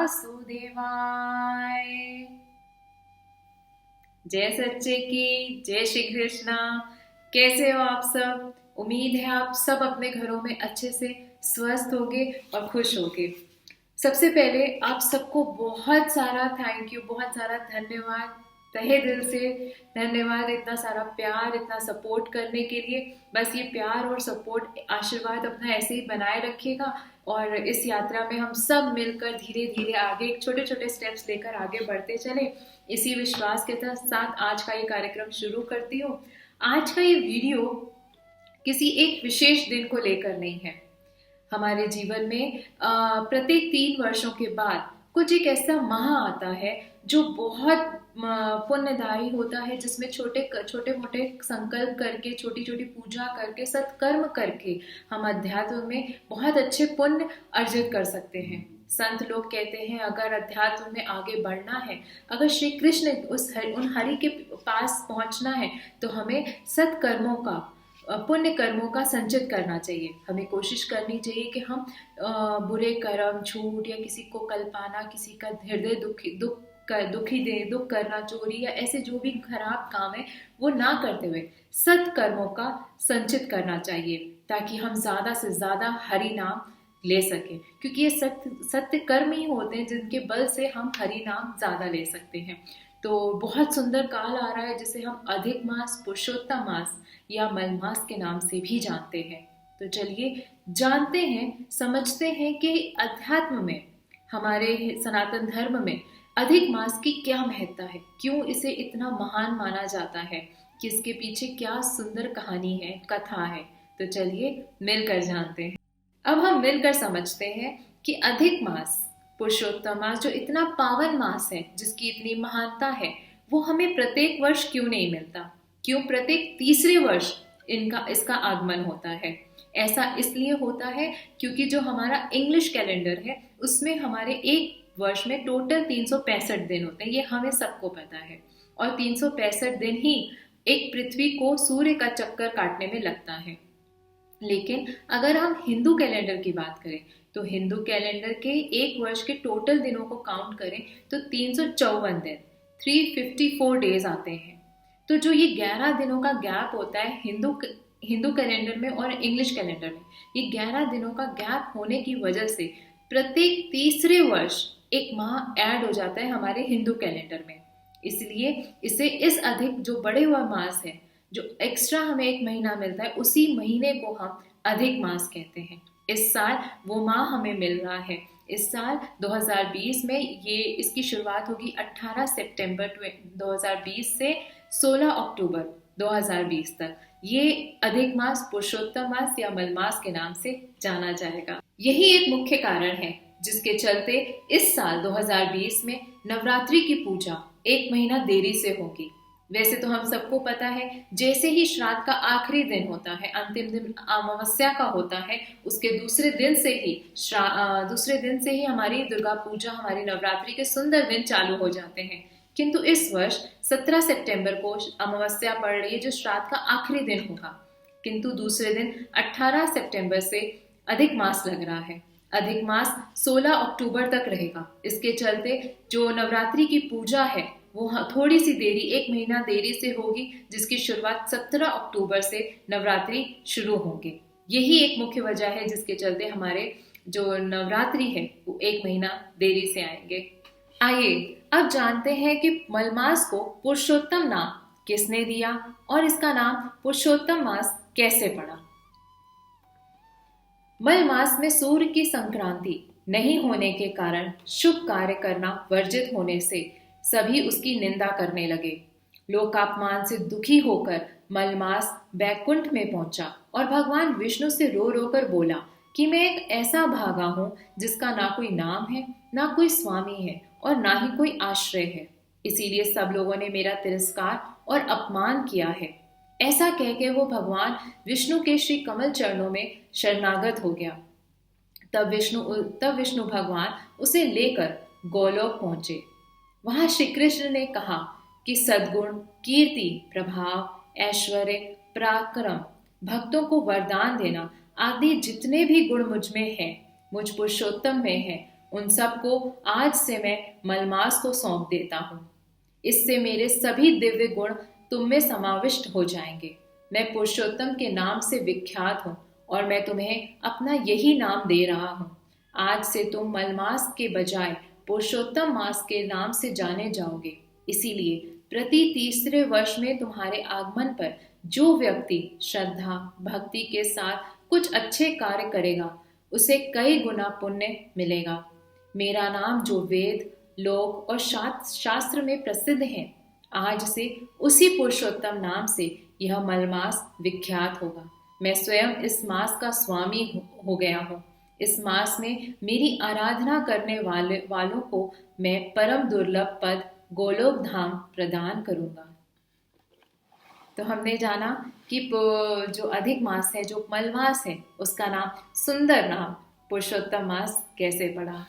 वासुदेवाय। जय सच्चे की जय श्री कृष्णा। कैसे हो आप सब? उम्मीद है आप सब अपने घरों में अच्छे से स्वस्थ होगे और खुश होगे। सबसे पहले आप सबको बहुत सारा थैंक यू, बहुत सारा धन्यवाद, तहे दिल से धन्यवाद। इतना सारा प्यार, इतना सपोर्ट करने के लिए। बस ये प्यार और सपोर्ट, आशीर्वाद अपना ऐसे ही बनाए रखिएगा और इस यात्रा में हम सब मिलकर धीरे धीरे आगे छोटे छोटे स्टेप्स लेकर आगे बढ़ते चले। इसी विश्वास के साथ आज का ये कार्यक्रम शुरू करती हूँ। आज का ये वीडियो किसी एक विशेष दिन को लेकर नहीं है। हमारे जीवन में प्रत्येक 3 वर्षों के बाद कुछ एक ऐसा माह आता है जो बहुत पुण्यदायी होता है, जिसमें छोटे छोटे मोटे संकल्प करके, छोटी छोटी पूजा करके, सत्कर्म करके हम अध्यात्म में बहुत अच्छे पुण्य अर्जित कर सकते हैं। संत लोग कहते हैं अगर अध्यात्म में आगे बढ़ना है, अगर श्री कृष्ण उन हरि के पास पहुंचना है, तो हमें सत्कर्मों का, पुण्य कर्मों का संचित करना चाहिए। हमें कोशिश करनी चाहिए कि हम बुरे कर्म, झूठ या किसी को कल्पाना, किसी का हृदय दुख करना, चोरी या ऐसे जो भी खराब काम है वो ना करते हुए सत्कर्मों का संचित करना चाहिए, ताकि हम ज्यादा से ज्यादा हरि नाम ले सकें। क्योंकि ये सत्य कर्म ही होते हैं जिनके बल से हम हरि नाम ज्यादा ले सकते हैं। तो बहुत सुंदर काल आ रहा है जिसे हम अधिक मास, पुरुषोत्तम मास या मलमास के नाम से भी जानते हैं। तो चलिए जानते हैं, समझते हैं कि अध्यात्म में, हमारे सनातन धर्म में अधिक मास की क्या महत्ता है, क्यों इसे इतना महान माना जाता है, कि इसके पीछे क्या सुंदर कहानी है, कथा है। तो चलिए मिलकर जानते हैं। अब हम मिलकर समझते हैं कि अधिक मास, पुरुषोत्तम मास, जो इतना पावन मास है, जिसकी इतनी महानता है, वो हमें प्रत्येक वर्ष क्यों नहीं मिलता? क्यों प्रत्येक तीसरे वर्ष इसका आगमन होता है? ऐसा इसलिए होता है क्योंकि जो हमारा इंग्लिश कैलेंडर है उसमें हमारे एक वर्ष में टोटल 365 दिन होते हैं। ये हमें सबको पता है। और 365 दिन ही एक पृथ्वी को सूर्य का चक्कर काटने में लगता है। लेकिन अगर हम हिंदू कैलेंडर की बात करें तो हिंदू कैलेंडर के एक वर्ष के टोटल दिनों को काउंट करें तो 354 दिन, 354 डेज आते हैं। तो जो ये 11 दिनों का गैप होता है हिंदू कैलेंडर में और इंग्लिश कैलेंडर में, ये 11 दिनों का गैप होने की वजह से प्रत्येक तीसरे वर्ष एक माह ऐड हो जाता है हमारे हिंदू कैलेंडर में। इसलिए इसे इस अधिक, जो बढ़े हुआ मास है, जो एक्स्ट्रा हमें एक महीना मिलता है, उसी महीने को हम अधिक मास कहते हैं। इस साल वो माह हमें मिल रहा है। इस साल 2020 में ये इसकी शुरुआत होगी 18 सितंबर 2020 से 16 अक्टूबर 2020 तक। ये अधिक मास, पुरुषोत्तम मास या मलमास के नाम से जाना जाएगा। यही एक मुख्य कारण है जिसके चलते इस साल 2020 में नवरात्रि की पूजा एक महीना देरी से होगी। वैसे तो हम सबको पता है, जैसे ही श्राद्ध का आखिरी दिन होता है, अंतिम दिन अमावस्या का होता है, उसके दूसरे दिन से ही हमारी दुर्गा पूजा, हमारी नवरात्रि के सुंदर दिन चालू हो जाते हैं। किंतु इस वर्ष 17 सितंबर को अमावस्या पड़ रही है, जो श्राद्ध का आखिरी दिन होगा। किंतु दूसरे दिन 18 सितंबर से अधिक मास लग रहा है। अधिक मास 16 अक्टूबर तक रहेगा। इसके चलते जो नवरात्रि की पूजा है वो थोड़ी सी देरी, एक महीना देरी से होगी, जिसकी शुरुआत 17 अक्टूबर से नवरात्रि शुरू होंगे। यही एक मुख्य वजह है जिसके चलते हमारे जो नवरात्रि है वो एक महीना देरी से आएंगे। आइए अब जानते हैं कि मलमास को पुरुषोत्तम नाम किसने दिया और इसका नाम पुरुषोत्तम मास कैसे पड़ा। मल मास में सूर्य की संक्रांति नहीं होने के कारण शुभ कार्य करना वर्जित होने से सभी उसकी निंदा करने लगे। लोकापमान से दुखी होकर मलमास बैकुंठ में पहुंचा और भगवान विष्णु से रो रो कर बोला कि मैं एक ऐसा भागा हूं जिसका ना कोई नाम है, ना कोई स्वामी है और ना ही कोई आश्रय है। इसीलिए सब लोगों ने मेरा तिरस्कार और अपमान किया है। ऐसा कह के वो भगवान विष्णु के श्री कमल चरणों में शरणागत हो गया। तब विष्णु भगवान उसे लेकर गोलोक पहुंचे। वहां श्री कृष्ण ने कहा कि सद्गुण, कीर्ति, प्रभाव, ऐश्वर्य, पराक्रम, भक्तों को वरदान देना आदि जितने भी गुण मुझ में है, मुझ पुरुषोत्तम में है, उन सबको आज से मैं मलमास को सौंप देता हूँ। इससे मेरे सभी दिव्य गुण तुम में समाविष्ट हो जाएंगे। मैं पुरुषोत्तम के नाम से विख्यात हूँ और मैं तुम्हें अपना यही नाम दे रहा हूँ। आज से तुम मलमास के बजाय पुरुषोत्तम मास के नाम से जाने जाओगे। इसीलिए प्रति तीसरे वर्ष में तुम्हारे आगमन पर जो व्यक्ति श्रद्धा भक्ति के साथ कुछ अच्छे कार्य करेगा उसे कई गुना पुण्य मिलेगा। मेरा नाम जो वेद लोक और शास्त्र में प्रसिद्ध है, आज से उसी पुरुषोत्तम नाम से यह मलमास विख्यात होगा। मैं स्वयं इस मास का स्वामी हो गया हूँ। इस मास में मेरी आराधना करने वालों को मैं परम दुर्लभ पद गोलोक धाम प्रदान करूंगा। तो हमने जाना कि जो अधिक मास है, जो मलमास है, उसका नाम, सुंदर नाम पुरुषोत्तम मास कैसे पड़ा।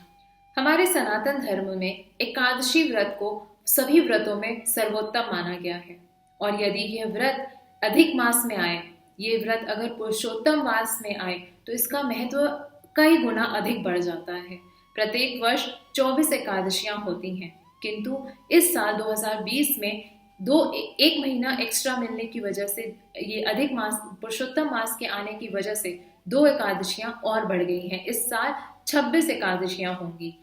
हमारे सनातन धर्म में एकादशी व्रत को सभी व्रतों में सर्वोत्तम माना गया है और यदि यह व्रत अधिक मास में आए, ये व्रत अगर पुरुषोत्तम मास में आए तो इसका महत्व कई गुना अधिक बढ़ जाता है। प्रत्येक वर्ष 24 एकादशियां होती हैं, किंतु इस साल 2020 में एक महीना एक्स्ट्रा मिलने की वजह से, ये अधिक मास पुरुषोत्तम मास के आने की वजह से 2 एकादशियां और बढ़ गई हैं। इस साल 26 एकादशियां होंगी।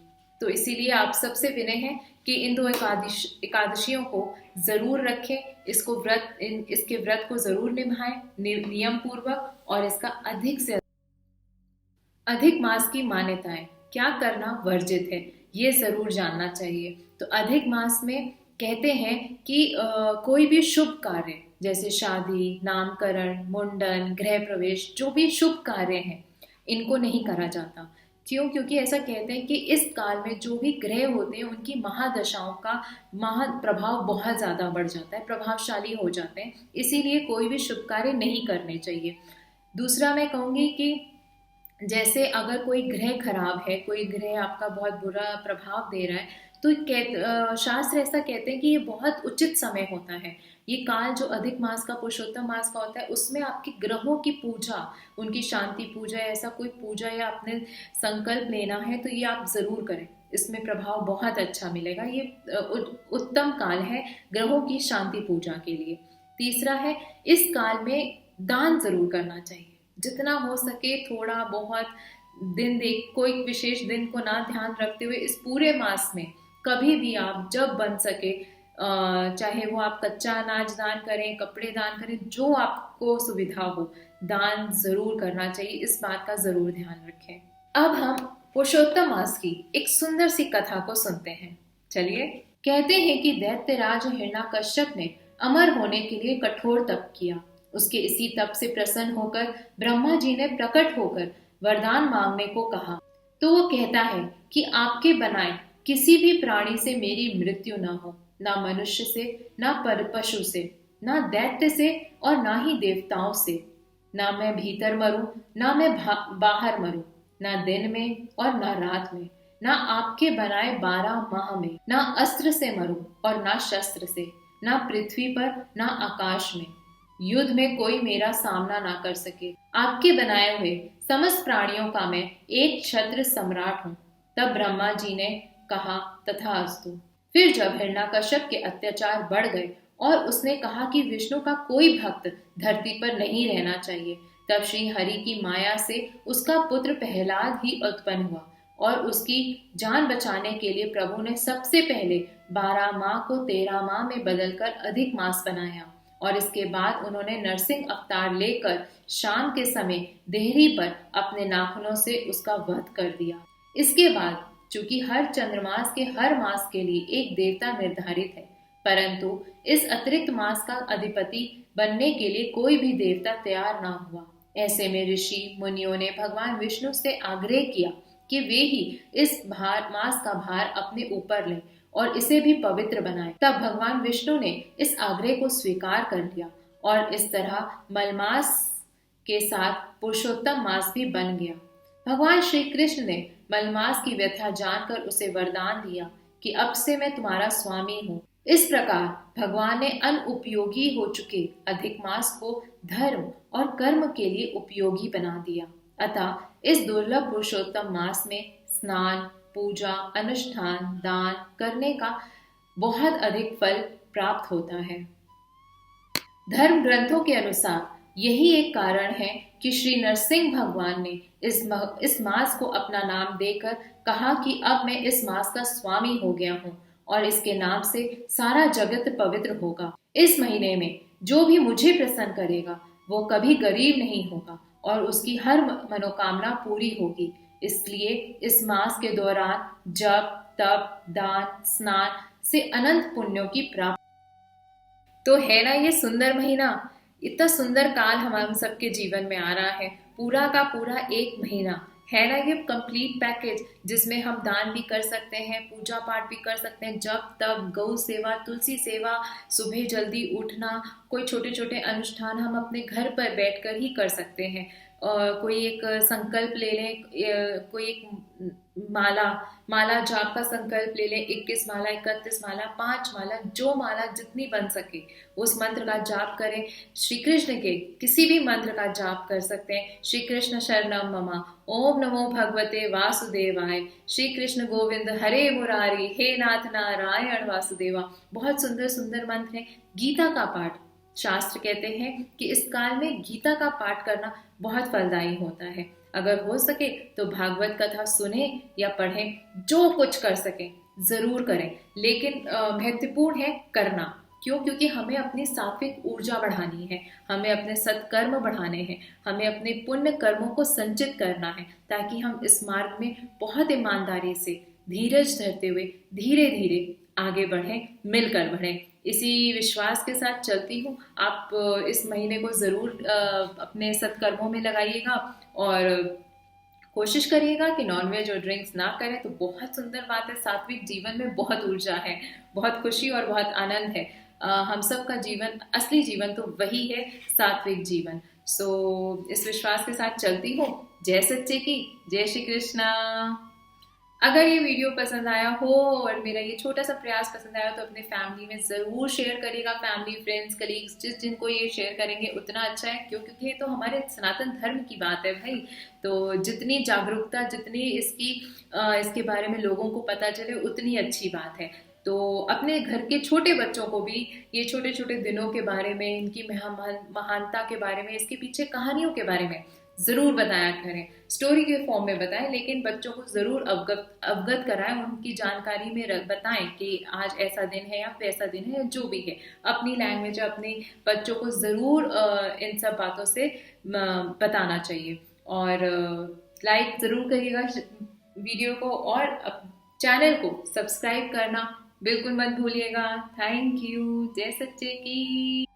तो इसीलिए आप सबसे विनय है कि इन 2 एकादशियों को जरूर रखें, इसके व्रत को जरूर निभाएं नियम पूर्वक, और इसका अधिक से अधिक मास की मान्यताएं, क्या करना वर्जित है, ये जरूर जानना चाहिए। तो अधिक मास में कहते हैं कि कोई भी शुभ कार्य जैसे शादी, नामकरण, मुंडन, गृह प्रवेश, जो भी शुभ कार्य हैं, इनको नहीं करा जाता। क्यों? क्योंकि ऐसा कहते हैं कि इस काल में जो भी ग्रह होते हैं उनकी महादशाओं का प्रभाव बहुत ज़्यादा बढ़ जाता है, प्रभावशाली हो जाते हैं, इसीलिए कोई भी शुभ कार्य नहीं करने चाहिए। दूसरा मैं कहूँगी कि जैसे अगर कोई ग्रह खराब है, कोई ग्रह आपका बहुत बुरा प्रभाव दे रहा है, तो शास्त्र ऐसा कहते हैं कि ये बहुत उचित समय होता है। ये काल जो अधिक मास का, पुरुषोत्तम मास का होता है, उसमें आपके ग्रहों की पूजा, उनकी शांति पूजा, ऐसा कोई पूजा या अपने संकल्प लेना है तो ये आप जरूर करें। इसमें प्रभाव बहुत अच्छा मिलेगा। ये उत्तम काल है ग्रहों की शांति पूजा के लिए। तीसरा है, इस काल में दान जरूर करना चाहिए, जितना हो सके थोड़ा बहुत दिन देख, कोई विशेष दिन को ना ध्यान रखते हुए इस पूरे मास में कभी भी आप जब बन सके, चाहे वो आप कच्चा अनाज दान करें, कपड़े दान करें, जो आपको सुविधा हो, दान जरूर करना चाहिए। इस बात का जरूर ध्यान रखें। अब हम पुरुषोत्तम मास की एक सुंदर सी कथा को सुनते हैं। चलिए। कहते हैं कि दैत्यराज हिरण्यकश्यप ने अमर होने के लिए कठोर तप किया। उसके इसी तप से प्रसन्न होकर ब्रह्मा जी ने प्रकट होकर वरदान मांगने को कहा। तो वो कहता है कि आपके बनाए किसी भी प्राणी से मेरी मृत्यु ना हो, ना मनुष्य से, ना पशु से, ना दैत्य से और ना ही देवताओं से। ना मैं भीतर मरूं, ना मैं बाहर मरूं, ना दिन में और ना रात में, ना आपके बनाए 12 माह में, ना अस्त्र से मरूं और ना शस्त्र से, ना पृथ्वी पर ना आकाश में। युद्ध में कोई मेरा सामना ना कर सके। आपके बनाए हुए समस्त प्राणियों का मैं एक क्षत्र सम्राट हूँ। तब ब्रह्मा जी ने कहा, तथास्तु। फिर जब हिरण्यकश्यप के अत्याचार बढ़ गए और उसने कहा कि विष्णु का कोई भक्त धरती पर नहीं रहना चाहिए, तब श्री हरि की माया से उसका पुत्र प्रहलाद ही उत्पन्न हुआ और उसकी जान बचाने के लिए प्रभु ने सबसे पहले 12 माह को 13 माह में बदलकर अधिक मास बनाया और इसके बाद उन्होंने नरसिंह अवतार लेकर शाम के समय देहरी पर अपने नाखूनों से उसका वध कर दिया। इसके बाद चूंकि हर चंद्रमास के हर मास के लिए एक देवता निर्धारित है, परंतु इस अतिरिक्त मास का अधिपति बनने के लिए कोई भी देवता तैयार ना हुआ। ऐसे में ऋषि मुनियों ने भगवान विष्णु से आग्रह किया कि वे ही इस मास का भार अपने ऊपर लें और इसे भी पवित्र बनाएं। तब भगवान विष्णु ने इस आग्रह को स्वीकार कर लिया और इस तरह मलमास के साथ पुरुषोत्तम मास भी बन गया। भगवान श्री कृष्ण ने मलमास की व्यथा जानकर उसे वरदान दिया कि अब से मैं तुम्हारा स्वामी हूँ। इस प्रकार भगवान ने अनुपयोगी हो चुके अधिक मास को धर्म और कर्म के लिए उपयोगी बना दिया। अतः इस दुर्लभ पुरुषोत्तम मास में स्नान, पूजा, अनुष्ठान, दान करने का बहुत अधिक फल प्राप्त होता है। धर्म ग्रंथों के अनुसार यही एक कारण है कि श्री नरसिंह भगवान ने इस मास को अपना नाम देकर कहा कि अब मैं इस मास का स्वामी हो गया हूँ और इसके नाम से सारा जगत पवित्र होगा। इस महीने में जो भी मुझे प्रसन्न करेगा वो कभी गरीब नहीं होगा और उसकी हर मनोकामना पूरी होगी। इसलिए इस मास के दौरान जप, तप, दान, स्नान से अनंत पुण्यों की प्राप्ति। तो है ना ये सुंदर महीना, इतना सुंदर काल हम सबके जीवन में आ रहा है, पूरा का पूरा एक महीना है ना ये कंप्लीट पैकेज, जिसमें हम दान भी कर सकते हैं, पूजा पाठ भी कर सकते हैं, जप तप, गौ सेवा, तुलसी सेवा, सुबह जल्दी उठना, कोई छोटे छोटे अनुष्ठान हम अपने घर पर बैठकर ही कर सकते हैं। कोई एक संकल्प ले लें, कोई एक माला जाप का संकल्प ले लें, 21 माला, 31 माला, 5 माला, जो माला जितनी बन सके उस मंत्र का जाप करें। श्री कृष्ण के किसी भी मंत्र का जाप कर सकते हैं। श्री कृष्ण शरणम मम, ओम नमो भगवते वासुदेवाय, श्री कृष्ण गोविंद हरे मुरारी, हे नाथ नारायण वासुदेवा। बहुत सुंदर सुंदर मंत्र है। गीता का पाठ, शास्त्र कहते हैं कि इस काल में गीता का पाठ करना बहुत फलदायी होता है। अगर हो सके तो भागवत कथा सुने या पढ़ें, जो कुछ कर सके जरूर करें, लेकिन महत्वपूर्ण है करना। क्यों? क्योंकि हमें अपनी सात्विक ऊर्जा बढ़ानी है, हमें अपने सत्कर्म बढ़ाने हैं, हमें अपने पुण्य कर्मों को संचित करना है, ताकि हम इस मार्ग में बहुत ईमानदारी से, धीरज धरते हुए धीरे धीरे आगे बढ़ें, मिलकर बढ़ें। इसी विश्वास के साथ चलती हूँ। आप इस महीने को ज़रूर अपने सत्कर्मों में लगाइएगा और कोशिश करिएगा कि नॉनवेज और ड्रिंक्स ना करें। तो बहुत सुंदर बात है, सात्विक जीवन में बहुत ऊर्जा है, बहुत खुशी और बहुत आनंद है। हम सब का जीवन, असली जीवन तो वही है, सात्विक जीवन। इस विश्वास के साथ चलती हूँ। जय सच्चे की, जय श्री कृष्णा। अगर ये वीडियो पसंद आया हो और मेरा ये छोटा सा प्रयास पसंद आया तो अपने फैमिली में ज़रूर शेयर करिएगा। फैमिली, फ्रेंड्स, कलीग्स, जिनको ये शेयर करेंगे उतना अच्छा है, क्योंकि ये तो हमारे सनातन धर्म की बात है भाई। तो जितनी जागरूकता, जितनी इसके बारे में लोगों को पता चले उतनी अच्छी बात है। तो अपने घर के छोटे बच्चों को भी ये छोटे छोटे दिनों के बारे में, इनकी महानता के बारे में, इसके पीछे कहानियों के बारे में ज़रूर बताया करें। स्टोरी के फॉर्म में बताएं, लेकिन बच्चों को ज़रूर अवगत कराएं, उनकी जानकारी में बताएं कि आज ऐसा दिन है या वैसा दिन है, या जो भी है अपनी लैंग्वेज, अपने बच्चों को ज़रूर इन सब बातों से बताना चाहिए। और लाइक ज़रूर करिएगा वीडियो को, और चैनल को सब्सक्राइब करना बिल्कुल मत भूलिएगा। Thank you. जय सच्चे की।